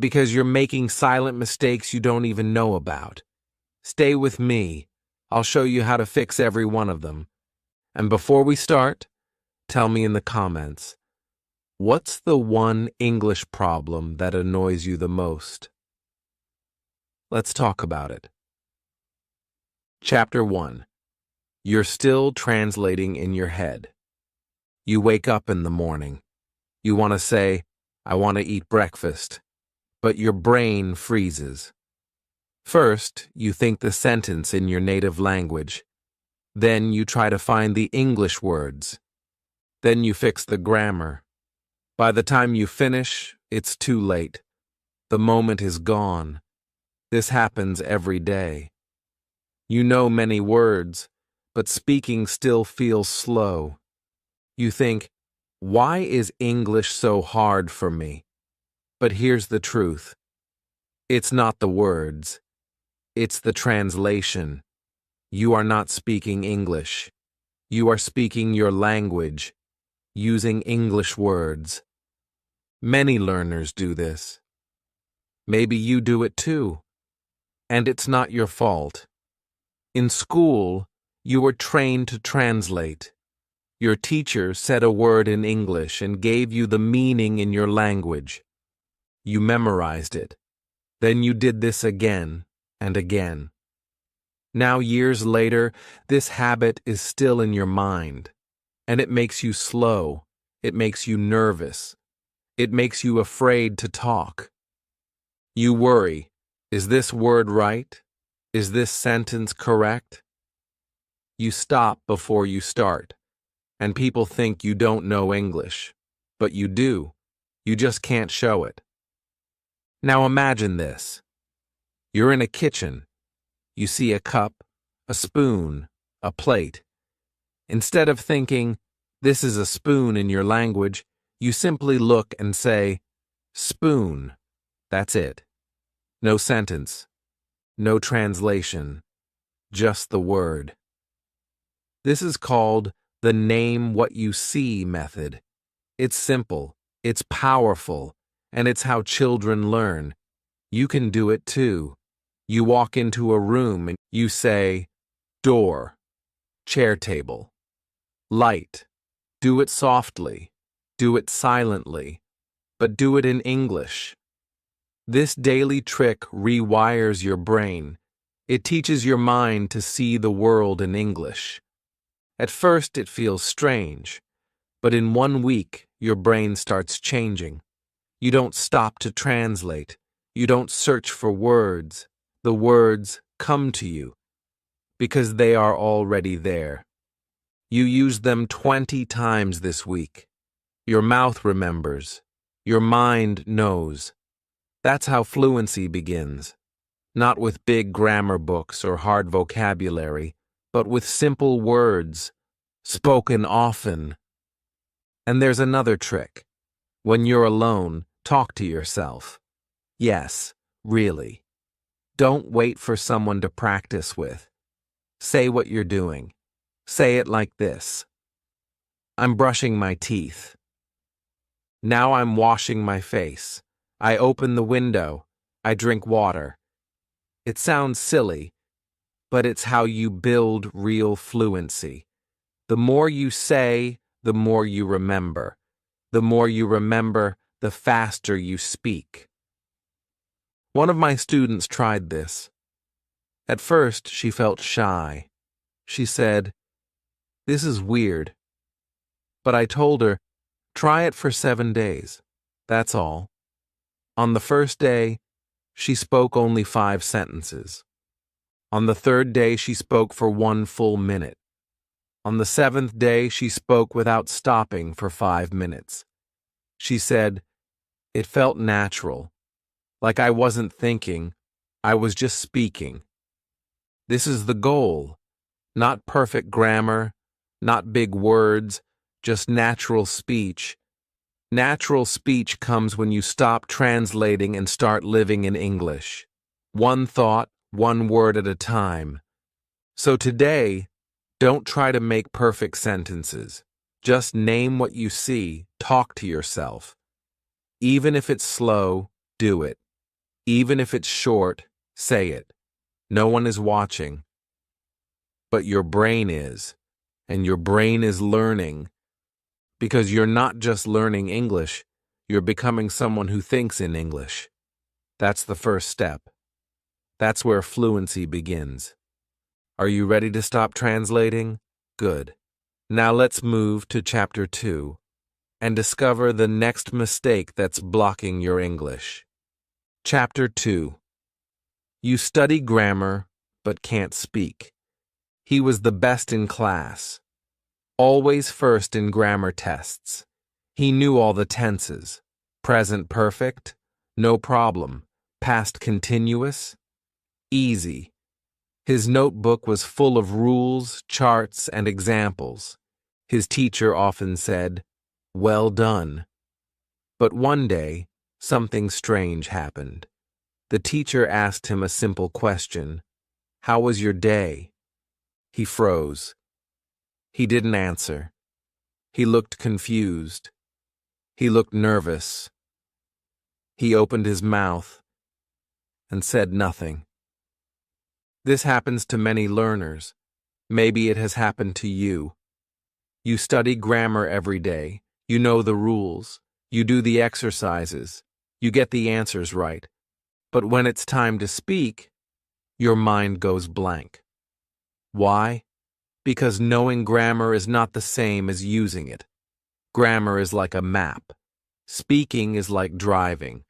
because you're making silent mistakes you don't even know about. Stay with me. I'll show you how to fix every one of them. And before we start, tell me in the comments, what's the one English problem that annoys you the most? Let's talk about it. Chapter 1. You're still translating in your head. You wake up in the morning. You want to say, I want to eat breakfast, but your brain freezes. First, you think the sentence in your native language. Then you try to find the English words. Then you fix the grammar. By the time you finish, it's too late. The moment is gone. This happens every day. You know many words, but speaking still feels slow. You think, why is English so hard for me? But here's the truth. It's not the words. It's the translation. You are not speaking English. You are speaking your language, using English words. Many learners do this. Maybe you do it too. And it's not your fault. In school, you were trained to translate. Your teacher said a word in English and gave you the meaning in your language. You memorized it. Then you did this again and again. Now, years later, this habit is still in your mind, and it makes you slow. It makes you nervous. It makes you afraid to talk. You worry, is this word right? Is this sentence correct? You stop before you start, and people think you don't know English, but you do. You just can't show it. Now imagine this. You're in a kitchen. You see a cup, a spoon, a plate. Instead of thinking, this is a spoon in your language, you simply look and say, spoon. That's it. No sentence. No translation. Just the word. This is called the name what you see method. It's simple, it's powerful, and it's how children learn. You can do it too. You walk into a room and you say, door, chair table, light. Do it softly. Do it silently. But do it in English. This daily trick rewires your brain. It teaches your mind to see the world in English. At first it feels strange, but in 1 week your brain starts changing. You don't stop to translate. You don't search for words. The words come to you because they are already there. You use them 20 times this week. Your mouth remembers. Your mind knows. That's how fluency begins. Not with big grammar books or hard vocabulary, but with simple words, spoken often. And there's another trick. When you're alone, talk to yourself. Yes, really. Don't wait for someone to practice with. Say what you're doing. Say it like this. I'm brushing my teeth. Now I'm washing my face. I open the window. I drink water. It sounds silly, but it's how you build real fluency. The more you say, the more you remember. The more you remember, the faster you speak. One of my students tried this. At first, she felt shy. She said, "This is weird." But I told her, try it for 7 days. That's all. On the first day, she spoke only 5 sentences. On the 3rd day, she spoke for 1 full minute. On the 7th day, she spoke without stopping for 5 minutes. She said, it felt natural, like I wasn't thinking, I was just speaking. This is the goal, not perfect grammar, not big words, just natural speech. Natural speech comes when you stop translating and start living in English. One thought, one word at a time. So today, don't try to make perfect sentences. Just name what you see, talk to yourself. Even if it's slow, do it. Even if it's short, say it. No one is watching, but your brain is, and your brain is learning, because you're not just learning English, you're becoming someone who thinks in English. That's the first step. That's where fluency begins. Are you ready to stop translating? Good. Now let's move to Chapter 2 and discover the next mistake that's blocking your English. Chapter 2. You study grammar, but can't speak. He was the best in class. Always first in grammar tests. He knew all the tenses. Present perfect, no problem. Past continuous, easy. His notebook was full of rules, charts, and examples. His teacher often said, "Well done." But one day, something strange happened. The teacher asked him a simple question. "How was your day?" He froze. He didn't answer. He looked confused. He looked nervous. He opened his mouth and said nothing. This happens to many learners. Maybe it has happened to you. You study grammar every day. You know the rules. You do the exercises. You get the answers right. But when it's time to speak, your mind goes blank. Why? Because knowing grammar is not the same as using it. Grammar is like a map. Speaking is like driving.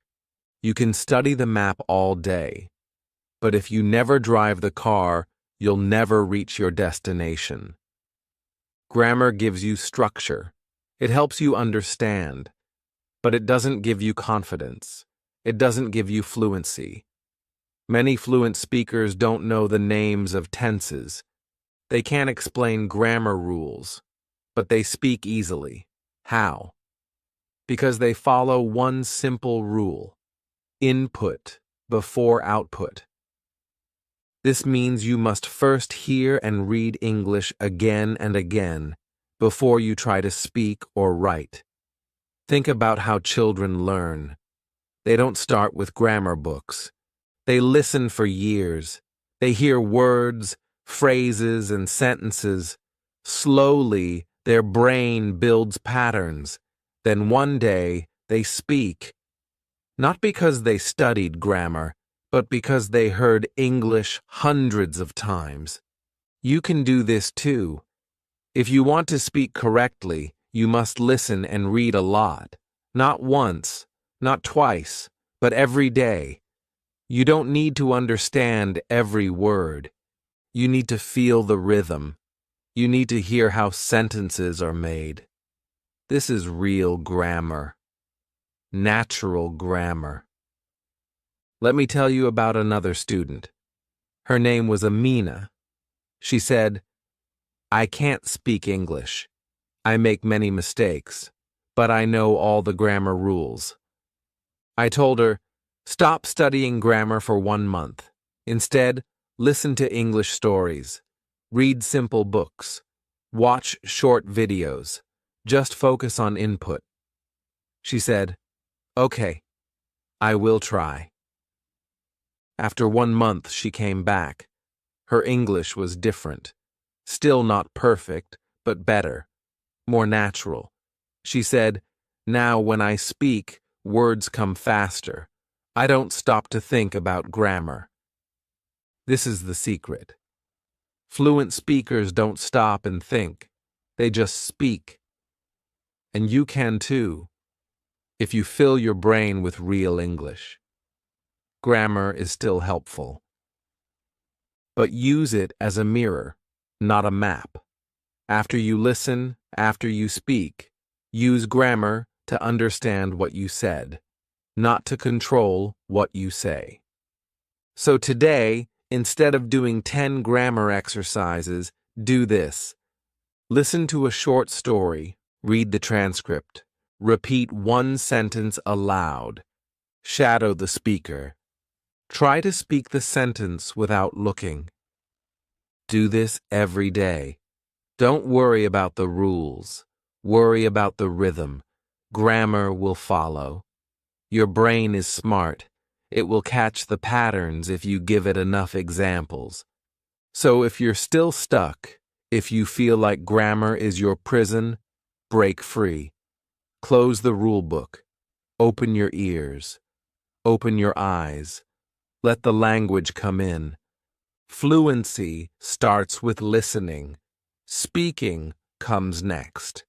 You can study the map all day, but if you never drive the car, you'll never reach your destination. Grammar gives you structure. It helps you understand, but it doesn't give you confidence. It doesn't give you fluency. Many fluent speakers don't know the names of tenses. They can't explain grammar rules, but they speak easily. How? Because they follow one simple rule: input before output. This means you must first hear and read English again and again before you try to speak or write. Think about how children learn. They don't start with grammar books. They listen for years. They hear words, phrases, and sentences. Slowly, their brain builds patterns. Then one day, they speak. Not because they studied grammar, but because they heard English hundreds of times. You can do this too. If you want to speak correctly, you must listen and read a lot. Not once, not twice, but every day. You don't need to understand every word. You need to feel the rhythm. You need to hear how sentences are made. This is real grammar. Natural grammar. Let me tell you about another student. Her name was Amina. She said, "I can't speak English. I make many mistakes, but I know all the grammar rules." I told her, "Stop studying grammar for 1 month. Instead, listen to English stories. Read simple books. Watch short videos. Just focus on input." She said, "Okay, I will try." After 1 month, she came back. Her English was different. Still not perfect, but better. More natural. She said, "Now when I speak, words come faster. I don't stop to think about grammar." This is the secret. Fluent speakers don't stop and think. They just speak. And you can too, if you fill your brain with real English. Grammar is still helpful. But use it as a mirror, not a map. After you listen, after you speak, use grammar to understand what you said, not to control what you say. So today, instead of doing 10 grammar exercises, do this. Listen to a short story, read the transcript, repeat one sentence aloud, shadow the speaker. Try to speak the sentence without looking. Do this every day. Don't worry about the rules. Worry about the rhythm. Grammar will follow. Your brain is smart, It will catch the patterns if you give it enough examples. So if you're still stuck, if you feel like grammar is your prison, break free. Close the rule book. Open your ears. Open your eyes. Let the language come in. Fluency starts with listening. Speaking comes next.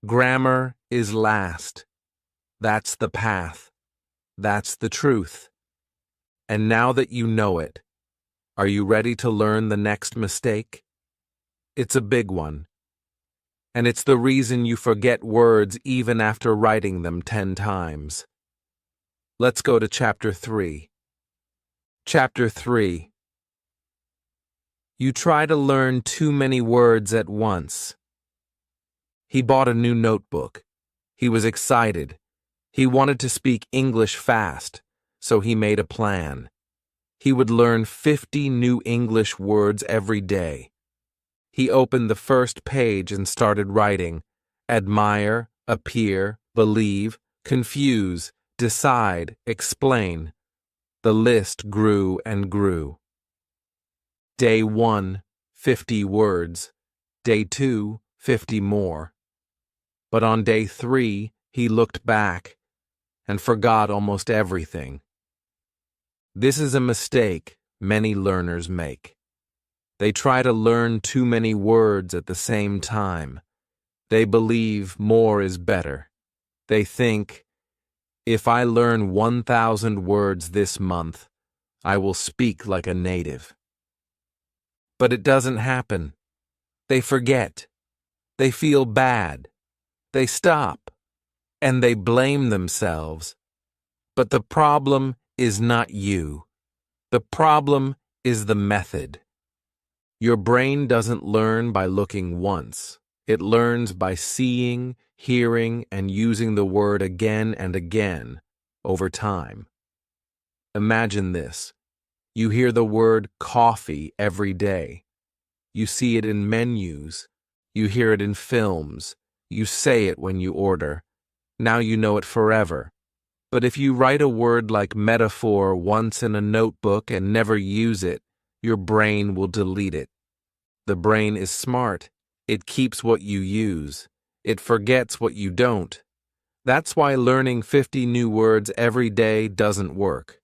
Grammar is last. That's the path. That's the truth. And now that you know it, are you ready to learn the next mistake? It's a big one. And it's the reason you forget words even after writing them 10 times. Let's go to Chapter 3. Chapter 3. You try to learn too many words at once. He bought a new notebook. He was excited. He wanted to speak English fast, so he made a plan. He would learn 50 new English words every day. He opened the first page and started writing: admire, appear, believe, confuse, decide, explain. The list grew and grew. Day 1, 50 words. Day 2, 50 more. But on day 3, he looked back and forgot almost everything. This is a mistake many learners make. They try to learn too many words at the same time. They believe more is better. They think, if I learn 1,000 words this month, I will speak like a native. But it doesn't happen. They forget. They feel bad. They stop. And they blame themselves. But the problem is not you. The problem is the method. Your brain doesn't learn by looking once. It learns by seeing, hearing, and using the word again and again over time. Imagine this. You hear the word coffee every day. You see it in menus. You hear it in films. You say it when you order. Now you know it forever. But if you write a word like metaphor once in a notebook and never use it, your brain will delete it. The brain is smart. It keeps what you use. It forgets what you don't. That's why learning 50 new words every day doesn't work.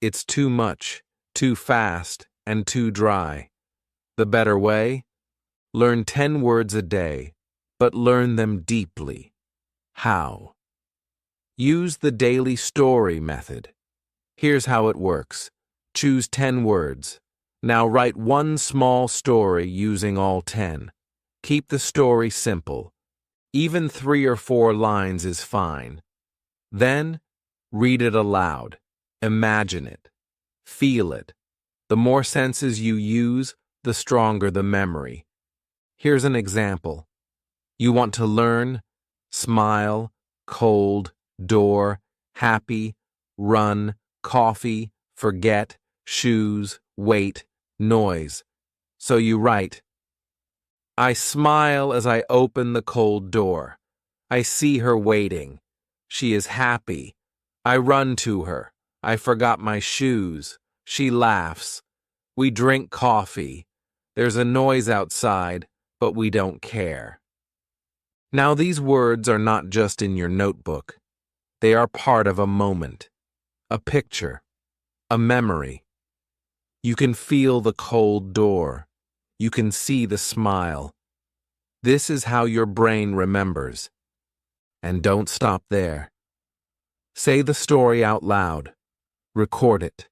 It's too much, too fast, and too dry. The better way? Learn 10 words a day, but learn them deeply. How? Use the daily story method. Here's how it works. Choose 10 words. Now write one small story using all 10. Keep the story simple. Even 3 or 4 lines is fine. Then, read it aloud. Imagine it. Feel it. The more senses you use, the stronger the memory. Here's an example. You want to learn: smile, cold, door, happy, run, coffee, forget, shoes, wait, noise. So you write: I smile as I open the cold door. I see her waiting. She is happy. I run to her. I forgot my shoes. She laughs. We drink coffee. There's a noise outside, but we don't care. Now these words are not just in your notebook. They are part of a moment, a picture, a memory. You can feel the cold door. You can see the smile. This is how your brain remembers. And don't stop there. Say the story out loud. Record it.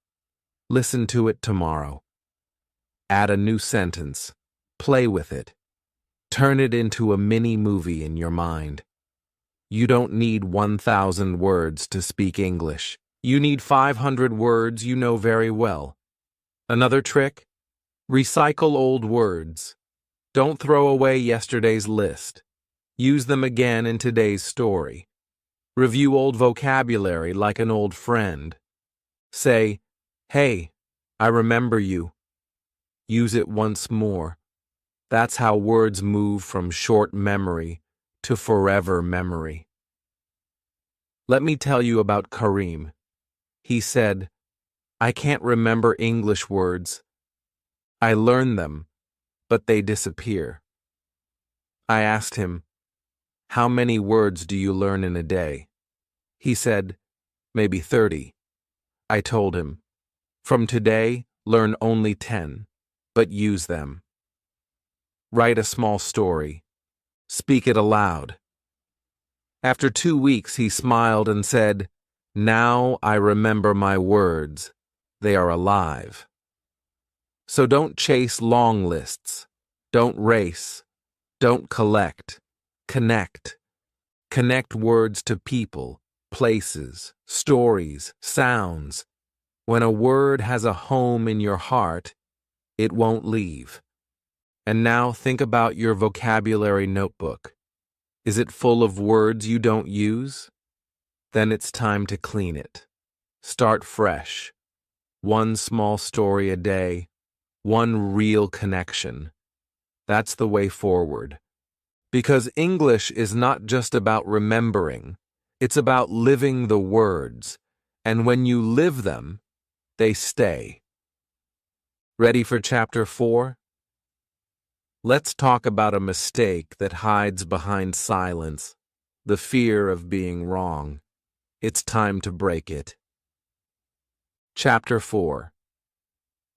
Listen to it tomorrow. Add a new sentence. Play with it. Turn it into a mini movie in your mind. You don't need 1,000 words to speak English. You need 500 words you know very well. Another trick? Recycle old words. Don't throw away yesterday's list. Use them again in today's story. Review old vocabulary like an old friend. Say, hey, I remember you. Use it once more. That's how words move from short memory to forever memory. Let me tell you about Kareem. He said, I can't remember English words. I learn them, but they disappear. I asked him, how many words do you learn in a day? He said, maybe 30. I told him, from today, learn only 10, but use them. Write a small story. Speak it aloud. After 2 weeks, he smiled and said, now I remember my words. They are alive. So don't chase long lists. Don't race. Don't collect. Connect. Connect words to people, places, stories, sounds. When a word has a home in your heart, it won't leave. And now think about your vocabulary notebook. Is it full of words you don't use? Then it's time to clean it. Start fresh. One small story a day, one real connection. That's the way forward. Because English is not just about remembering, it's about living the words. And when you live them, they stay. Ready for Chapter 4? Let's talk about a mistake that hides behind silence, the fear of being wrong. It's time to break it. Chapter 4.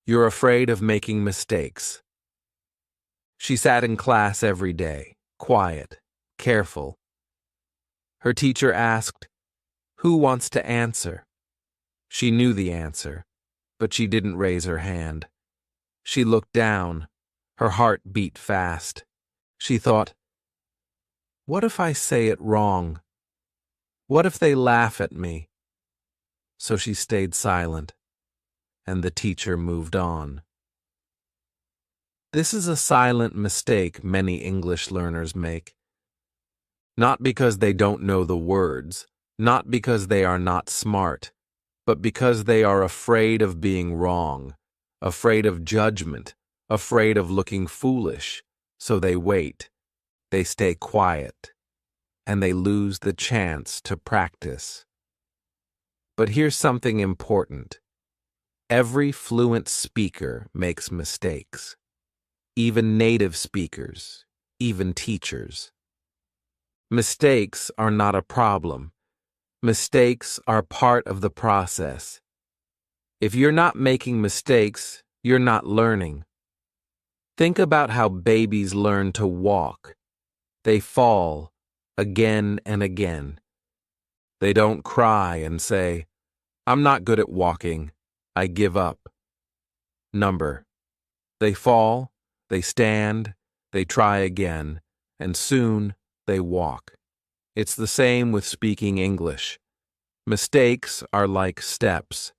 You're afraid of making mistakes. She sat in class every day, quiet, careful. Her teacher asked, "Who wants to answer?" She knew the answer, but she didn't raise her hand. She looked down. Her heart beat fast. She thought, what if I say it wrong? What if they laugh at me? So she stayed silent, and the teacher moved on. This is a silent mistake many English learners make. Not because they don't know the words, not because they are not smart, but because they are afraid of being wrong, afraid of judgment, afraid of looking foolish, so they wait, they stay quiet, and they lose the chance to practice. But here's something important. Every fluent speaker makes mistakes. Even native speakers, even teachers. Mistakes are not a problem. Mistakes are part of the process. If you're not making mistakes, you're not learning. Think about how babies learn to walk. They fall again and again. They don't cry and say, I'm not good at walking. I give up. They fall, they stand, they try again, and soon they walk. It's the same with speaking English. Mistakes are like steps.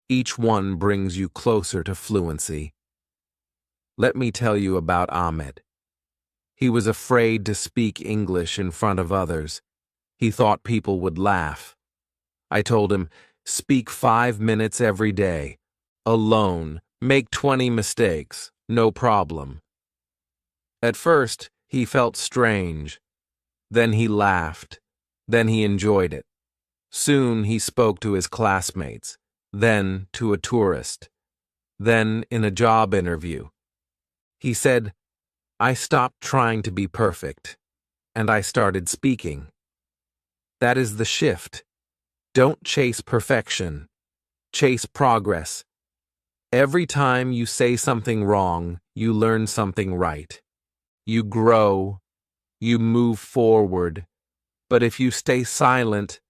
Each one brings you closer to fluency. Let me tell you about Ahmed. He was afraid to speak English in front of others. He thought people would laugh. I told him, speak 5 minutes every day. Alone. Make 20 mistakes. No problem. At first, he felt strange. Then he laughed. Then he enjoyed it. Soon he spoke to his classmates. Then to a tourist. Then in a job interview. He said, I stopped trying to be perfect, and I started speaking. That is the shift. Don't chase perfection. Chase progress. Every time you say something wrong, you learn something right. You grow. You move forward. But if you stay silent,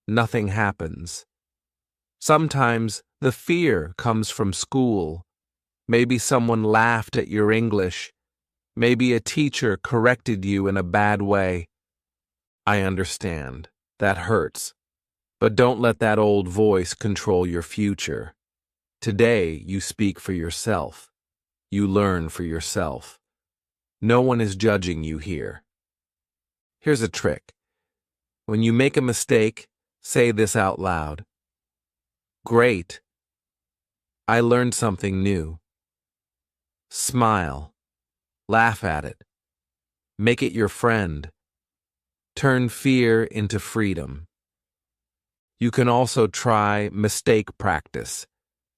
nothing happens. Sometimes the fear comes from school. Maybe someone laughed at your English. Maybe a teacher corrected you in a bad way. I understand. That hurts. But don't let that old voice control your future. Today, you speak for yourself. You learn for yourself. No one is judging you here. Here's a trick. When you make a mistake, say this out loud. Great. I learned something new. Smile. Laugh at it. Make it your friend. Turn fear into freedom. You can also try mistake practice.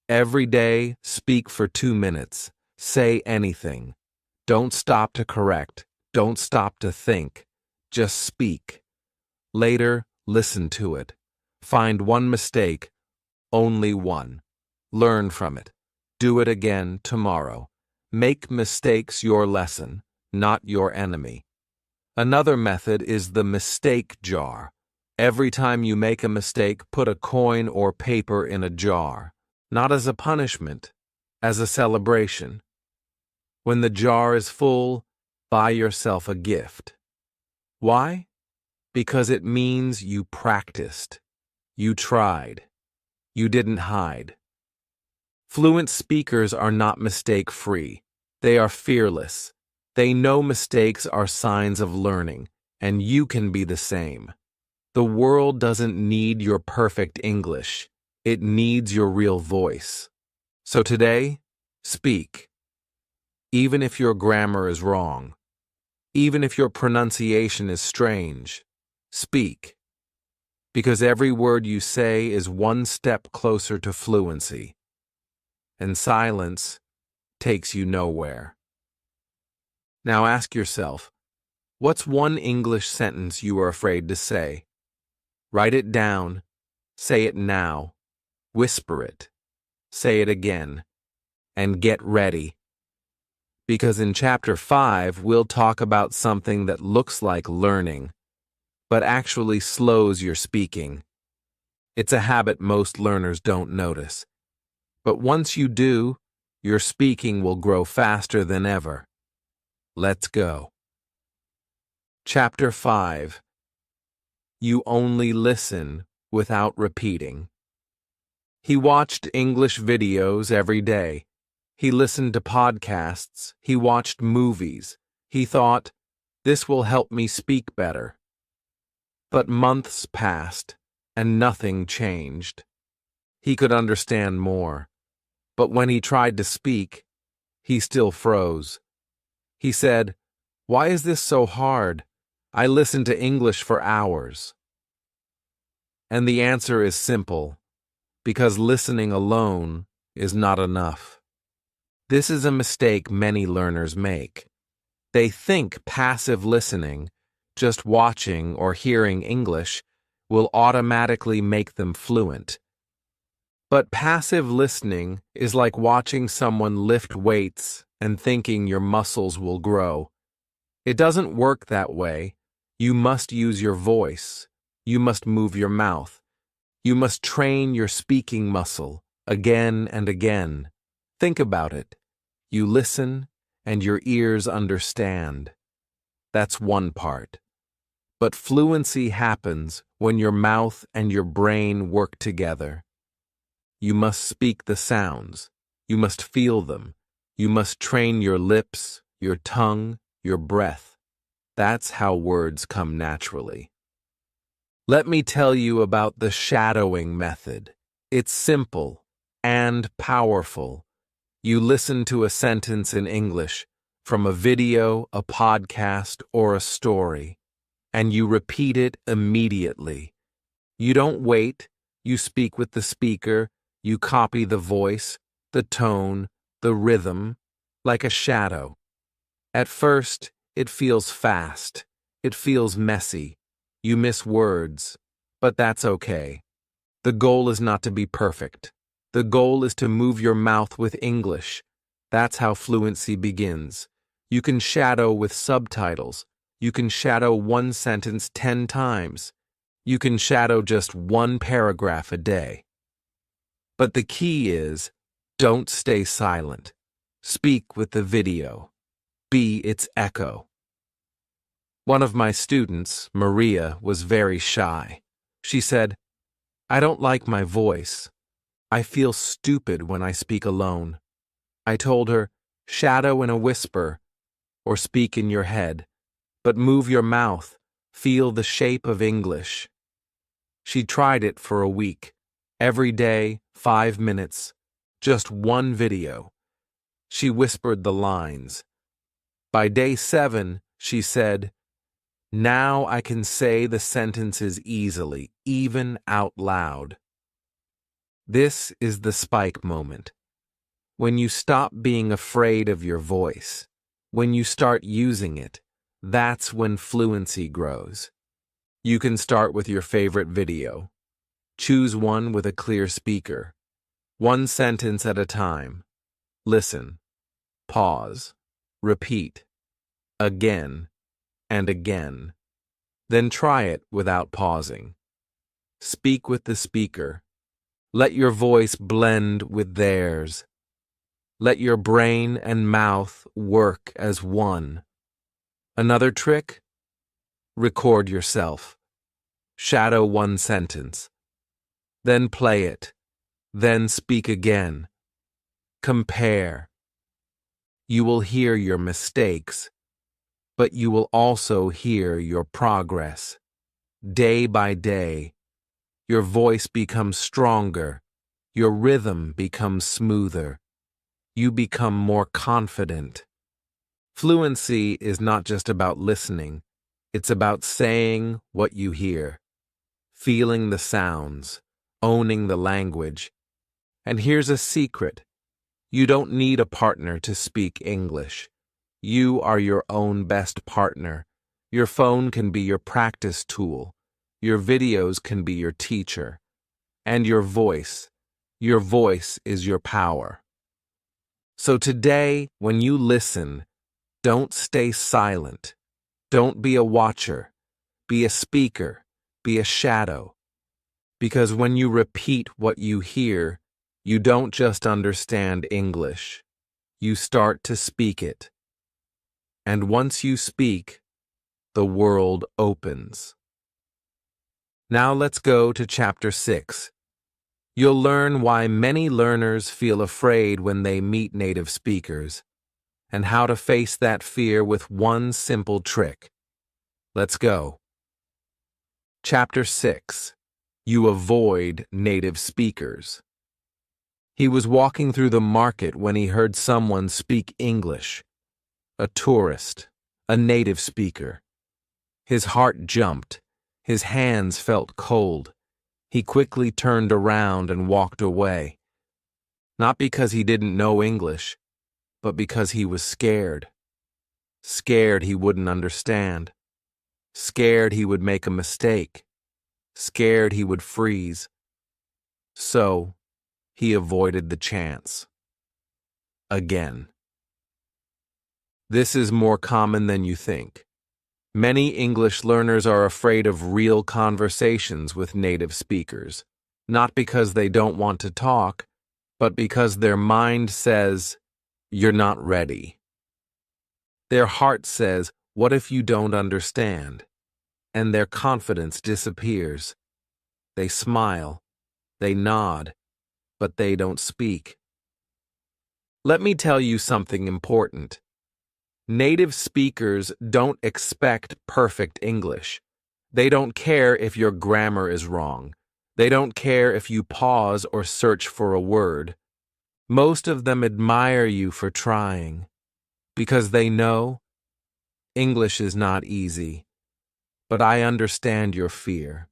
Every day, speak for 2 minutes. Say anything. Don't stop to correct. Don't stop to think. Just speak. Later, listen to it. Find one mistake, only one. Learn from it. Do it again tomorrow. Make mistakes your lesson, not your enemy. Another method is the mistake jar. Every time you make a mistake, put a coin or paper in a jar, not as a punishment, as a celebration. When the jar is full, buy yourself a gift. Why? Because it means you practiced. You tried. You didn't hide. Fluent speakers are not mistake-free. They are fearless. They know mistakes are signs of learning, and you can be the same. The world doesn't need your perfect English. It needs your real voice. So today, speak. Even if your grammar is wrong. Even if your pronunciation is strange. Speak. Because every word you say is one step closer to fluency. And silence takes you nowhere. Now ask yourself, what's one English sentence you are afraid to say? Write it down. Say it now. Whisper it. Say it again. And get ready. Because in Chapter 5, we'll talk about something that looks like learning, but actually slows your speaking. It's a habit most learners don't notice. But once you do, your speaking will grow faster than ever. Let's go. Chapter 5. You only listen without repeating. He watched English videos every day. He listened to podcasts. He watched movies. He thought, this will help me speak better. But months passed, and nothing changed. He could understand more. But when he tried to speak, he still froze. He said, "Why is this so hard? I listen to English for hours." And the answer is simple, because listening alone is not enough. This is a mistake many learners make. They think passive listening, just watching or hearing English, will automatically make them fluent. But passive listening is like watching someone lift weights and thinking your muscles will grow. It doesn't work that way. You must use your voice. You must move your mouth. You must train your speaking muscle again and again. Think about it. You listen, and your ears understand. That's one part. But fluency happens when your mouth and your brain work together. You must speak the sounds. You must feel them. You must train your lips, your tongue, your breath. That's how words come naturally. Let me tell you about the shadowing method. It's simple and powerful. You listen to a sentence in English from a video, a podcast, or a story, and you repeat it immediately. You don't wait. You speak with the speaker. You copy the voice, the tone, the rhythm, like a shadow. At first, it feels fast. It feels messy. You miss words, but that's okay. The goal is not to be perfect. The goal is to move your mouth with English. That's how fluency begins. You can shadow with subtitles. You can shadow one sentence 10 times. You can shadow just one paragraph a day. But the key is, don't stay silent. Speak with the video. Be its echo. One of my students, Maria, was very shy. She said, "I don't like my voice. I feel stupid when I speak alone." I told her, shadow in a whisper, or speak in your head, but move your mouth, feel the shape of English. She tried it for a week. Every day, 5 minutes, just one video. She whispered the lines. By day 7, she said, "Now I can say the sentences easily, even out loud." This is the spike moment. When you stop being afraid of your voice, when you start using it, that's when fluency grows. You can start with your favorite video. Choose one with a clear speaker. One sentence at a time. Listen. Pause. Repeat. Again and again. Then try it without pausing. Speak with the speaker. Let your voice blend with theirs. Let your brain and mouth work as one. Another trick? Record yourself. Shadow one sentence. Then play it. Then speak again. Compare. You will hear your mistakes, but you will also hear your progress. Day by day, your voice becomes stronger. Your rhythm becomes smoother. You become more confident. Fluency is not just about listening. It's about saying what you hear, feeling the sounds, owning the language. And here's a secret. You don't need a partner to speak English. You are your own best partner. Your phone can be your practice tool. Your videos can be your teacher. And your voice is your power. So today, when you listen, don't stay silent. Don't be a watcher. Be a speaker. Be a shadow. Because when you repeat what you hear, you don't just understand English. You start to speak it. And once you speak, the world opens. Now let's go to Chapter 6. You'll learn why many learners feel afraid when they meet native speakers, and how to face that fear with one simple trick. Let's go. Chapter 6. You avoid native speakers. He was walking through the market when he heard someone speak English. A tourist, a native speaker. His heart jumped. His hands felt cold. He quickly turned around and walked away. Not because he didn't know English, but because he was scared. Scared he wouldn't understand. Scared he would make a mistake. Scared he would freeze. So, he avoided the chance. Again. This is more common than you think. Many English learners are afraid of real conversations with native speakers, not because they don't want to talk, but because their mind says, "You're not ready." Their heart says, "What if you don't understand?" And their confidence disappears. They smile, they nod, but they don't speak. Let me tell you something important. Native speakers don't expect perfect English. They don't care if your grammar is wrong. They don't care if you pause or search for a word. Most of them admire you for trying, because they know English is not easy. But I understand your fear.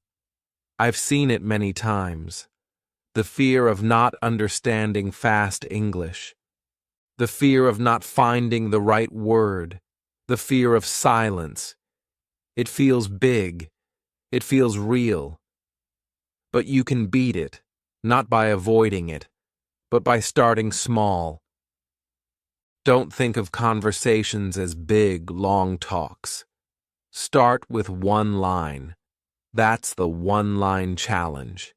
I've seen it many times. The fear of not understanding fast English. The fear of not finding the right word, the fear of silence. It feels big, it feels real. But you can beat it, not by avoiding it, but by starting small. Don't think of conversations as big, long talks. Start with one line. That's the one-line challenge.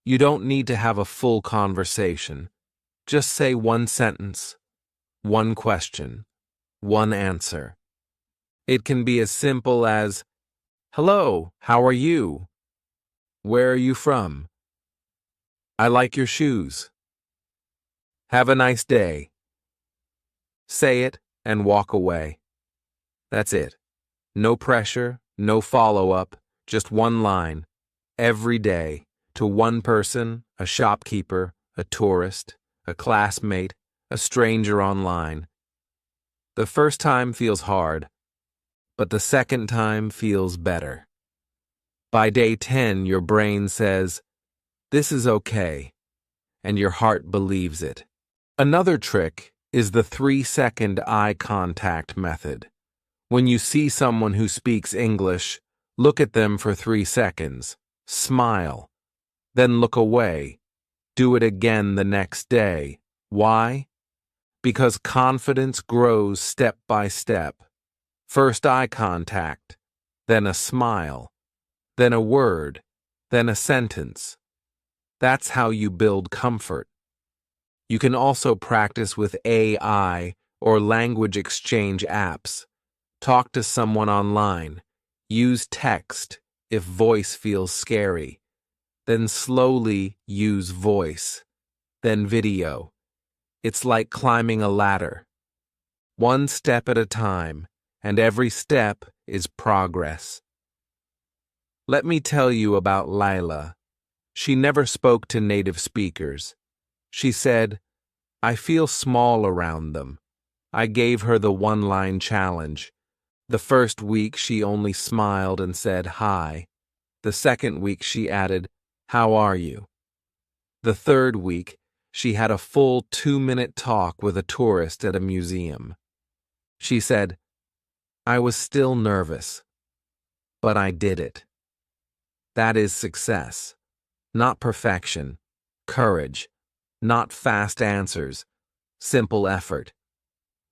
You don't need to have a full conversation. Just say one sentence. One question, one answer. It can be as simple as, "Hello, how are you? Where are you from? I like your shoes. Have a nice day." Say it and walk away. That's it. No pressure, no follow-up, just one line, every day, to one person, a shopkeeper, a tourist, a classmate, a stranger online. The first time feels hard, but the second time feels better. By day 10, your brain says, "This is okay. and your heart believes it. Another trick is the 3-second eye contact method. When you see someone who speaks English, look at them for 3 seconds, smile, then look away. Do it again the next day. Why? Because confidence grows step by step. First eye contact, then a smile, then a word, then a sentence. That's how you build comfort. You can also practice with AI or language exchange apps. Talk to someone online. Use text if voice feels scary. Then slowly use voice. Then video. It's like climbing a ladder. One step at a time, and every step is progress. Let me tell you about Lila. She never spoke to native speakers. She said, "I feel small around them." I gave her the one-line challenge. The first week she only smiled and said hi. The second week she added, "How are you?" The third week she had a full 2-minute talk with a tourist at a museum. She said, "I was still nervous, but I did it." That is success, not perfection, courage, not fast answers, simple effort.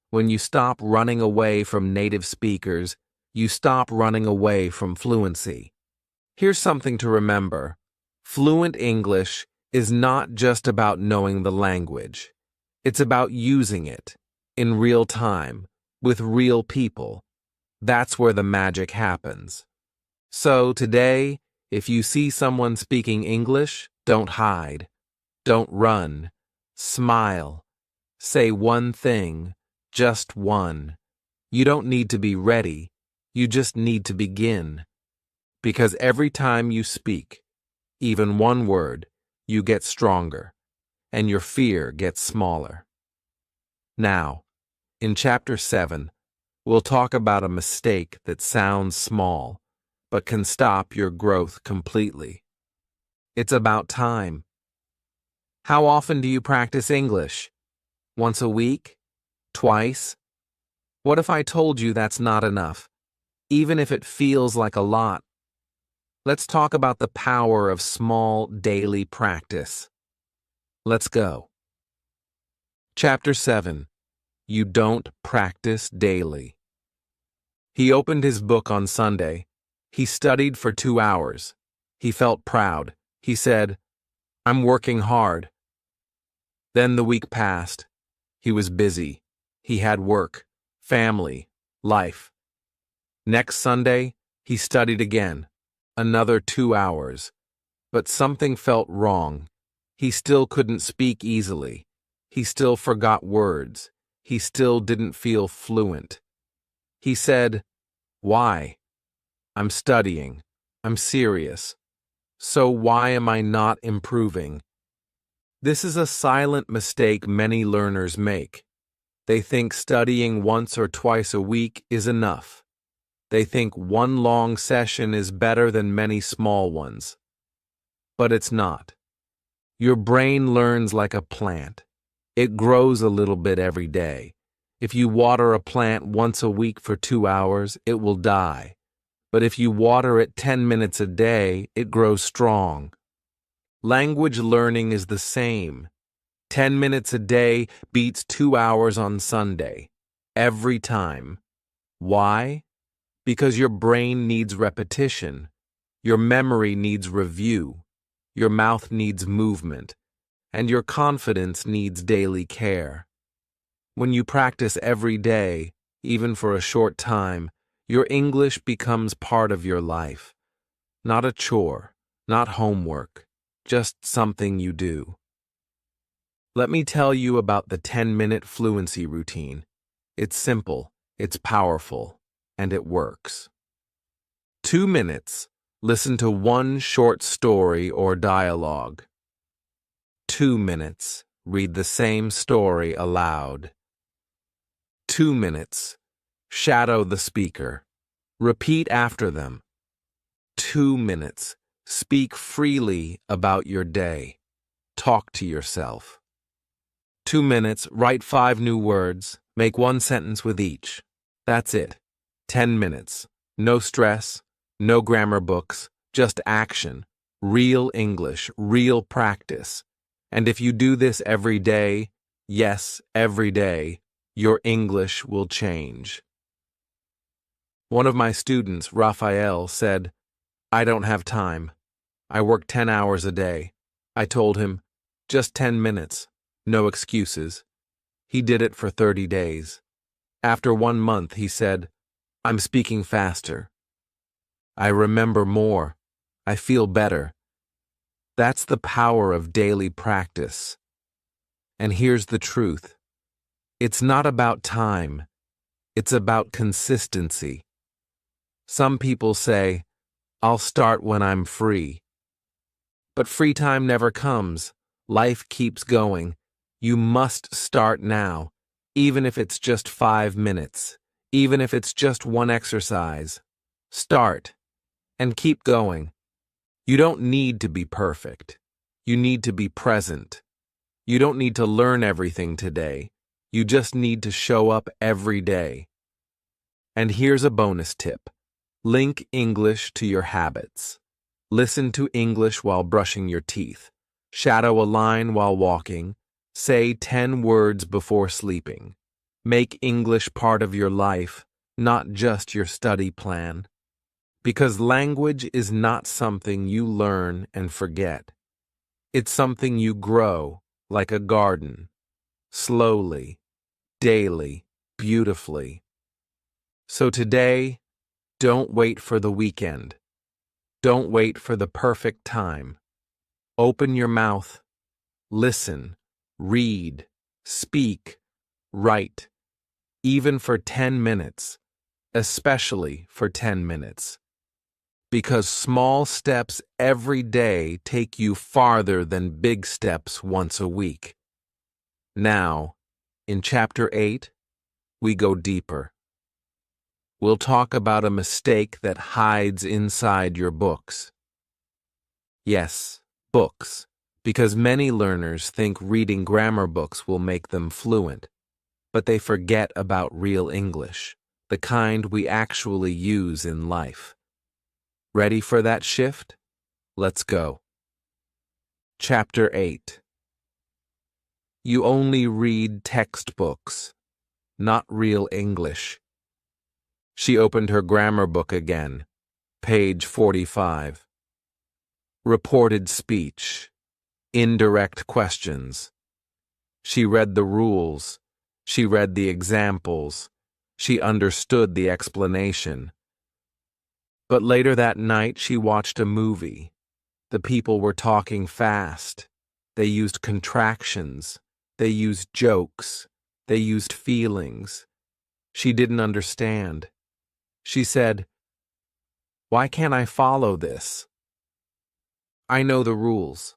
When you stop running away from native speakers, you stop running away from fluency. Here's something to remember. Fluent English is not just about knowing the language. It's about using it in real time with real people. That's where the magic happens. So today, if you see someone speaking English, don't hide. Don't run. Smile. Say one thing, just one. You don't need to be ready. You just need to begin. Because every time you speak, even one word, you get stronger, and your fear gets smaller. Now, in Chapter 7, we'll talk about a mistake that sounds small, but can stop your growth completely. It's about time. How often do you practice English? Once a week? Twice? What if I told you that's not enough, even if it feels like a lot? Let's talk about the power of small daily practice. Let's go. Chapter 7. You don't practice daily. He opened his book on Sunday. He studied for 2 hours. He felt proud. He said, "I'm working hard." Then the week passed. He was busy. He had work, family, life. Next Sunday, he studied again. Another 2 hours. But something felt wrong. He still couldn't speak easily. He still forgot words. He still didn't feel fluent. He said, "Why? I'm studying. I'm serious. So why am I not improving?" This is a silent mistake many learners make. They think studying once or twice a week is enough. They think one long session is better than many small ones. But it's not. Your brain learns like a plant. It grows a little bit every day. If you water a plant once a week for 2 hours, it will die. But if you water it 10 minutes a day, it grows strong. Language learning is the same. 10 minutes a day beats 2 hours on Sunday. Every time. Why? Because your brain needs repetition. Your memory needs review. Your mouth needs movement. And your confidence needs daily care. When you practice every day, even for a short time, your English becomes part of your life. Not a chore, not homework, just something you do. Let me tell you about the 10-minute fluency routine. It's simple, it's powerful, and it works. 2 minutes, listen to one short story or dialogue. 2 minutes, read the same story aloud. 2 minutes, shadow the speaker. Repeat after them. 2 minutes, speak freely about your day. Talk to yourself. 2 minutes, write 5 new words, make 1 sentence with each. That's it. 10 minutes. No stress, no grammar books, just action. Real English, real practice. And if you do this every day, yes, every day, your English will change. One of my students, Raphael, said, "I don't have time. I work 10 hours a day." I told him, "Just 10 minutes. No excuses." He did it for 30 days. After 1 month, he said, "I'm speaking faster. I remember more. I feel better." That's the power of daily practice. And here's the truth. It's not about time. It's about consistency. Some people say, "I'll start when I'm free." But free time never comes. Life keeps going. You must start now, even if it's just 5 minutes, even if it's just 1 exercise. Start and keep going. You don't need to be perfect. You need to be present. You don't need to learn everything today. You just need to show up every day. And here's a bonus tip. Link English to your habits. Listen to English while brushing your teeth. Shadow a line while walking. Say 10 words before sleeping. Make English part of your life, not just your study plan. Because language is not something you learn and forget. It's something you grow, like a garden. Slowly, daily, beautifully. So today, don't wait for the weekend. Don't wait for the perfect time. Open your mouth. Listen. Read. Speak. Write. Even for 10 minutes. Especially for 10 minutes. Because small steps every day take you farther than big steps once a week. Now, in Chapter 8, we go deeper. We'll talk about a mistake that hides inside your books. Yes, books, because many learners think reading grammar books will make them fluent, but they forget about real English, the kind we actually use in life. Ready for that shift? Let's go. Chapter 8. You only read textbooks, not real English. She opened her grammar book again. Page 45. Reported speech. Indirect questions. She read the rules. She read the examples. She understood the explanation. But later that night, she watched a movie. The people were talking fast. They used contractions. They used jokes. They used feelings. She didn't understand. She said, "Why can't I follow this? I know the rules."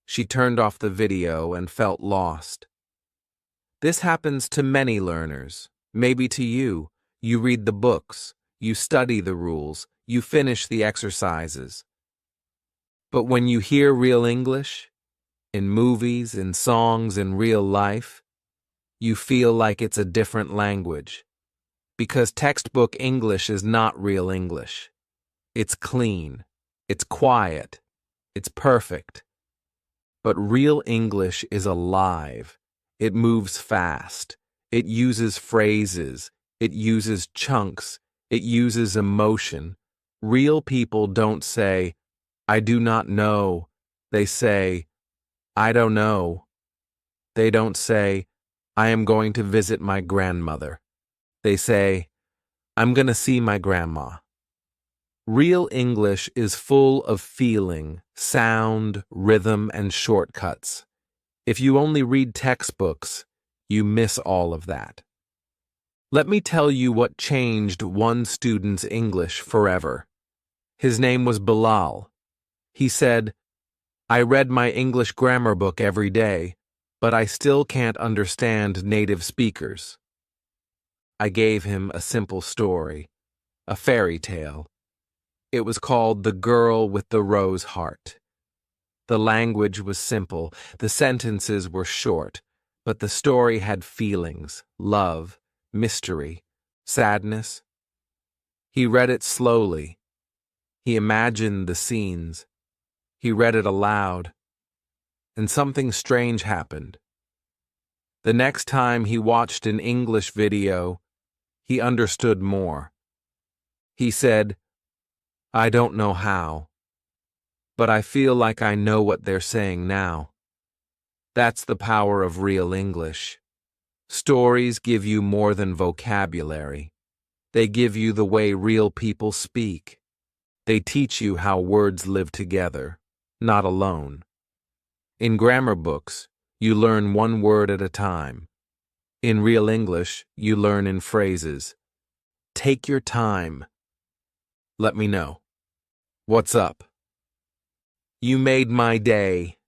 She turned off the video and felt lost. This happens to many learners. Maybe to you. You read the books. You study the rules. You finish the exercises. But when you hear real English, in movies, in songs, in real life, you feel like it's a different language. Because textbook English is not real English. It's clean. It's quiet. It's perfect. But real English is alive. It moves fast. It uses phrases. It uses chunks. It uses emotion. Real people don't say, "I do not know." They say, "I don't know." They don't say, "I am going to visit my grandmother." They say, "I'm going to see my grandma." Real English is full of feeling, sound, rhythm, and shortcuts. If you only read textbooks, you miss all of that. Let me tell you what changed one student's English forever. His name was Bilal. He said, "I read my English grammar book every day, but I still can't understand native speakers." I gave him a simple story, a fairy tale. It was called The Girl with the Rose Heart. The language was simple, the sentences were short, but the story had feelings, love, mystery, sadness. He read it slowly. He imagined the scenes. He read it aloud. And something strange happened. The next time he watched an English video, he understood more. He said, "I don't know how, but I feel like I know what they're saying now." That's the power of real English. Stories give you more than vocabulary. They give you the way real people speak. They teach you how words live together, not alone. In grammar books, you learn one word at a time. In real English, you learn in phrases. Take your time. Let me know. What's up? You made my day.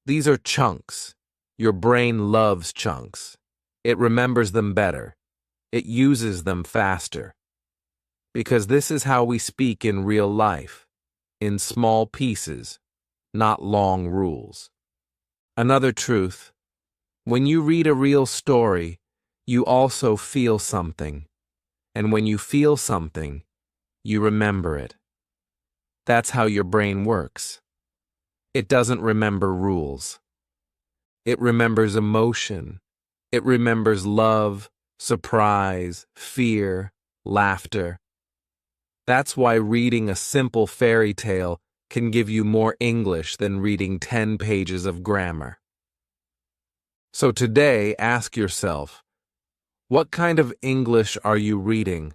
These are chunks. Your brain loves chunks. It remembers them better. It uses them faster. Because this is how we speak in real life, in small pieces, not long rules. Another truth, when you read a real story, you also feel something. And when you feel something, you remember it. That's how your brain works. It doesn't remember rules. It remembers emotion. It remembers love, surprise, fear, laughter. That's why reading a simple fairy tale can give you more English than reading 10 pages of grammar. So today, ask yourself, what kind of English are you reading?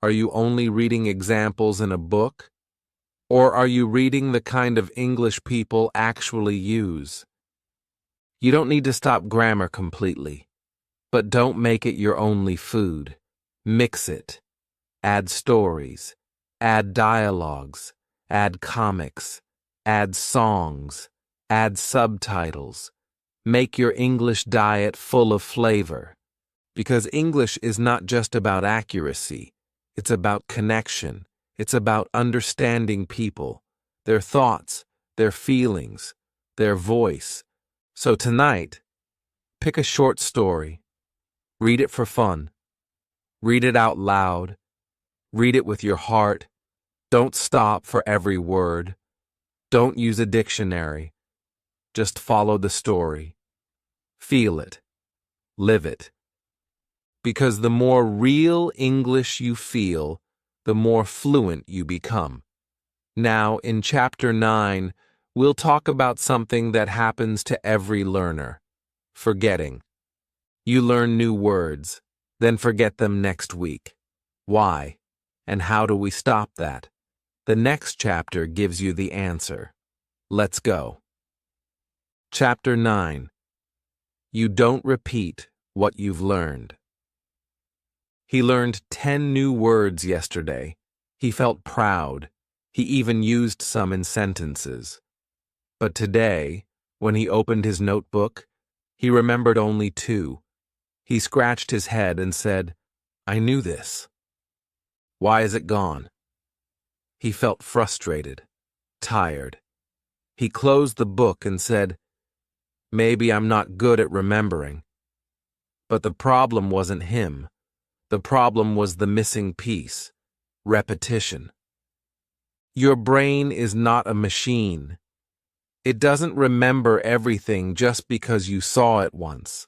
Are you only reading examples in a book? Or are you reading the kind of English people actually use? You don't need to stop grammar completely, but don't make it your only food. Mix it. Add stories. Add dialogues. Add comics. Add songs. Add subtitles. Make your English diet full of flavor. Because English is not just about accuracy. It's about connection. It's about understanding people, their thoughts, their feelings, their voice. So tonight, pick a short story. Read it for fun. Read it out loud. Read it with your heart. Don't stop for every word. Don't use a dictionary. Just follow the story. Feel it. Live it. Because the more real English you feel, the more fluent you become. Now, in Chapter 9, we'll talk about something that happens to every learner: forgetting. You learn new words, then forget them next week. Why? And how do we stop that? The next chapter gives you the answer. Let's go. Chapter 9. You don't repeat what you've learned. He learned 10 new words yesterday. He felt proud. He even used some in sentences. But today, when he opened his notebook, he remembered only 2. He scratched his head and said, "I knew this. Why is it gone?" He felt frustrated, tired. He closed the book and said, "Maybe I'm not good at remembering." But the problem wasn't him. The problem was the missing piece: repetition. Your brain is not a machine. It doesn't remember everything just because you saw it once.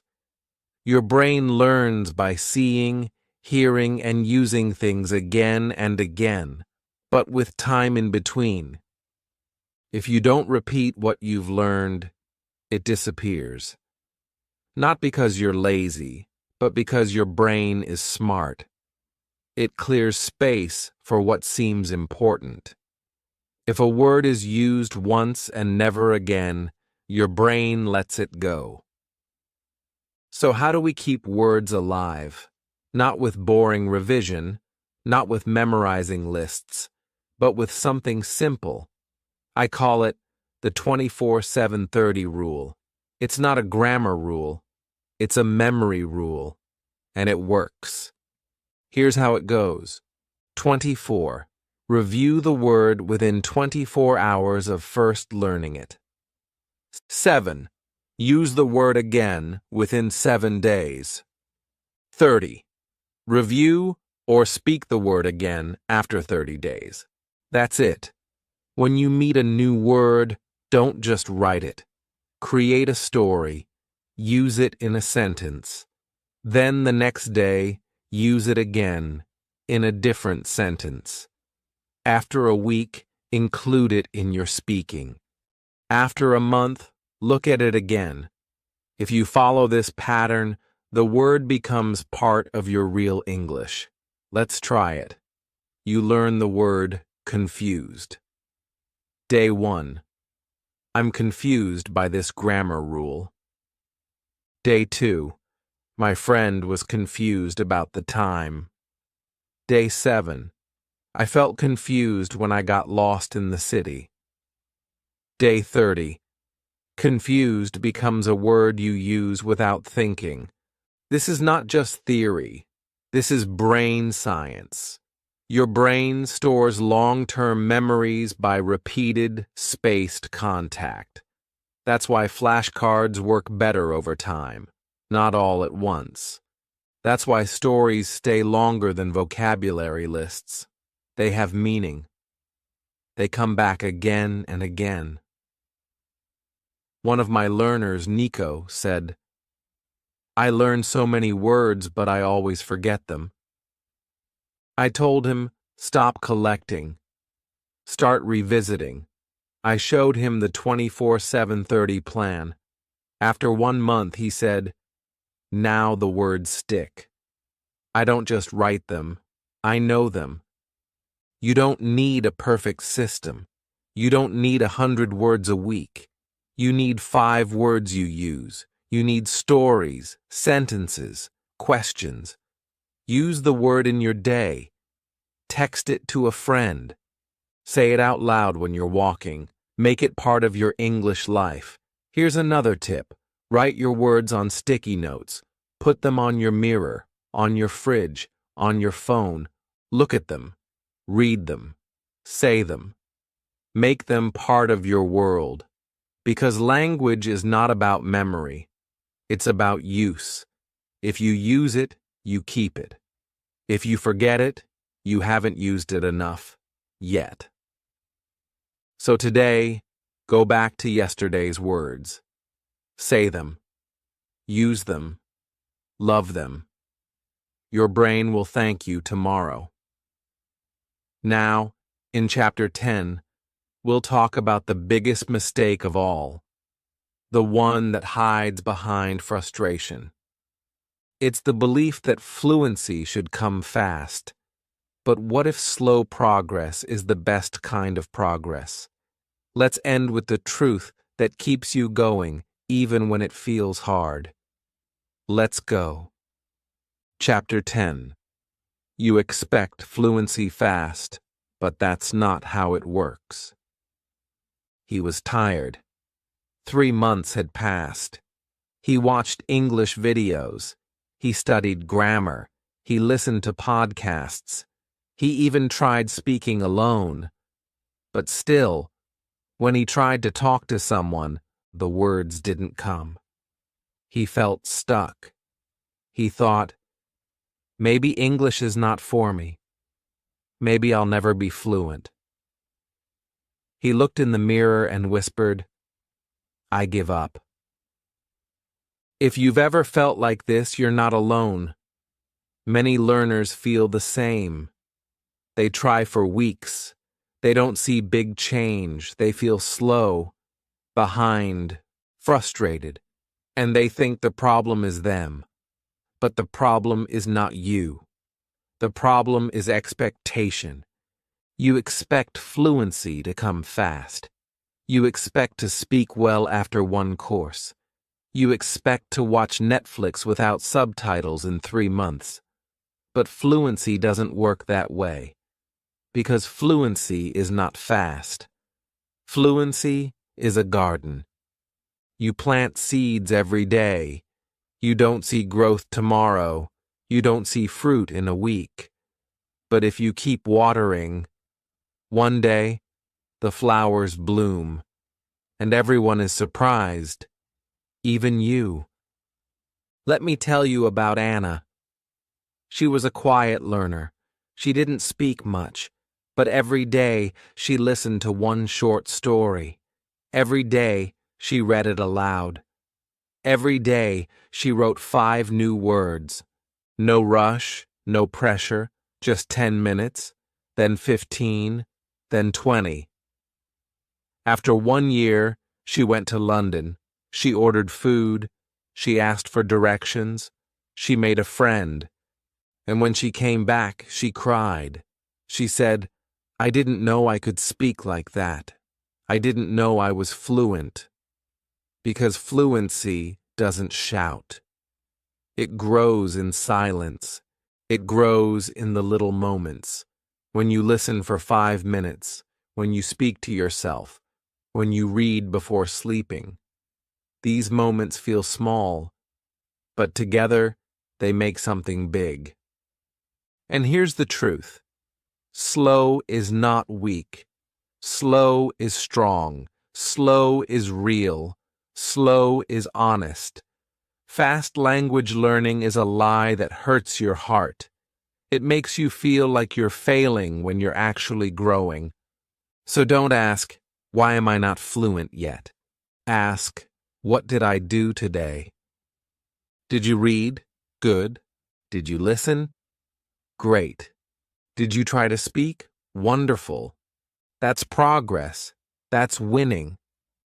Your brain learns by seeing, hearing, and using things again and again, but with time in between. If you don't repeat what you've learned, it disappears. Not because you're lazy, but because your brain is smart. It clears space for what seems important. If a word is used once and never again, your brain lets it go. So how do we keep words alive? Not with boring revision, not with memorizing lists, but with something simple. I call it the 24/7/30 rule. It's not a grammar rule. It's a memory rule, and it works. Here's how it goes. 24. Review the word within 24 hours of first learning it. 7. Use the word again within 7 days. 30. Review or speak the word again after 30 days. That's it. When you meet a new word, don't just write it. Create a story. Use it in a sentence. Then the next day, use it again in a different sentence. After a week, include it in your speaking. After a month, look at it again. If you follow this pattern, the word becomes part of your real English. Let's try it. You learn the word confused. Day 1. I'm confused by this grammar rule. Day 2. My friend was confused about the time. Day 7. I felt confused when I got lost in the city. Day 30. Confused becomes a word you use without thinking. This is not just theory. This is brain science. Your brain stores long-term memories by repeated, spaced contact. That's why flashcards work better over time, not all at once. That's why stories stay longer than vocabulary lists. They have meaning. They come back again and again. One of my learners, Nico, said, I learn so many words, but I always forget them. I told him, stop collecting. Start revisiting. I showed him the 24/7/30 plan. After 1 month, he said, now the words stick. I don't just write them. I know them. You don't need a perfect system. You don't need 100 words a week. You need 5 words you use. You need stories, sentences, questions. Use the word in your day. Text it to a friend. Say it out loud when you're walking. Make it part of your English life. Here's another tip. Write your words on sticky notes. Put them on your mirror, on your fridge, on your phone. Look at them. Read them. Say them. Make them part of your world. Because language is not about memory. It's about use. If you use it, you keep it. If you forget it, you haven't used it enough. Yet. So today, go back to yesterday's words. Say them. Use them. Love them. Your brain will thank you tomorrow. Now, in Chapter 10, we'll talk about the biggest mistake of all, the one that hides behind frustration. It's the belief that fluency should come fast. But what if slow progress is the best kind of progress? Let's end with the truth that keeps you going even when it feels hard. Let's go. Chapter 10. You expect fluency fast, but that's not how it works. He was tired. 3 months had passed. He watched English videos. He studied grammar. He listened to podcasts. He even tried speaking alone. But still, when he tried to talk to someone, the words didn't come. He felt stuck. He thought, maybe English is not for me. Maybe I'll never be fluent. He looked in the mirror and whispered, I give up. If you've ever felt like this, you're not alone. Many learners feel the same. They try for weeks. They don't see big change. They feel slow, behind, frustrated, and they think the problem is them. But the problem is not you. The problem is expectation. You expect fluency to come fast. You expect to speak well after 1 course. You expect to watch Netflix without subtitles in 3 months. But fluency doesn't work that way. Because fluency is not fast. Fluency is a garden. You plant seeds every day. You don't see growth tomorrow. You don't see fruit in a week. But if you keep watering, One day, the flowers bloom, and everyone is surprised, even you. Let me tell you about Anna. She was a quiet learner. She didn't speak much, but every day she listened to one short story. Every day she read it aloud. Every day she wrote 5 new words. No rush, no pressure, just 10 minutes, then 15, then 20. After 1 year, she went to London. She ordered food. She asked for directions. She made a friend. And when she came back, she cried. She said, "I didn't know I could speak like that. I didn't know I was fluent." Because fluency doesn't shout. It grows in silence. It grows in the little moments. When you listen for 5 minutes, when you speak to yourself, when you read before sleeping. These moments feel small, but together they make something big. And here's the truth. Slow is not weak. Slow is strong. Slow is real. Slow is honest. Fast language learning is a lie that hurts your heart. It makes you feel like you're failing when you're actually growing. So don't ask, "Why am I not fluent yet?" Ask, "What did I do today?" Did you read? Good. Did you listen? Great. Did you try to speak? Wonderful. That's progress. That's winning.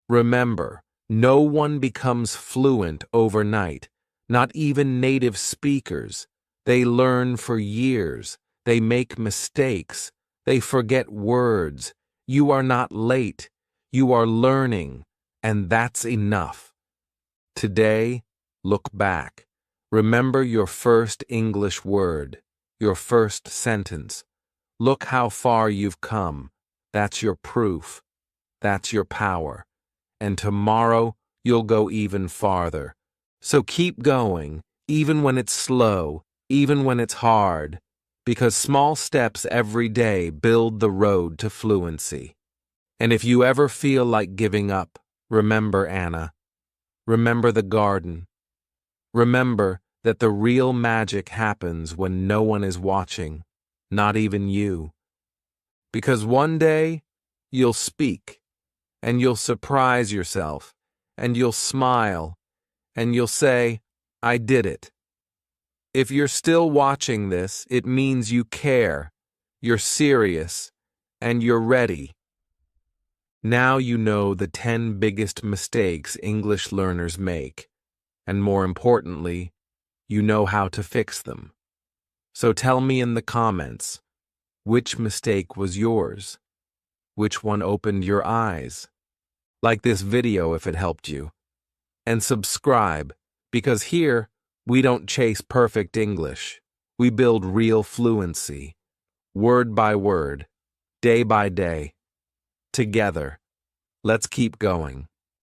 Remember, no one becomes fluent overnight, not even native speakers. They learn for years. They make mistakes. They forget words. You are not late. You are learning, and that's enough. Today, look back. Remember your first English word, your first sentence. Look how far you've come. That's your proof. That's your power. And tomorrow, you'll go even farther. So keep going, even when it's slow, even when it's hard, because small steps every day build the road to fluency. And if you ever feel like giving up, remember Anna. Remember the garden. Remember that the real magic happens when no one is watching, not even you. Because one day, you'll speak, and you'll surprise yourself, and you'll smile, and you'll say, "I did it." If you're still watching this, it means you care, you're serious, and you're ready. Now you know the 10 biggest mistakes English learners make, and more importantly, you know how to fix them. So tell me in the comments, which mistake was yours? Which one opened your eyes? Like this video if it helped you. And subscribe, because here, we don't chase perfect English. We build real fluency, word by word, day by day. Together, let's keep going.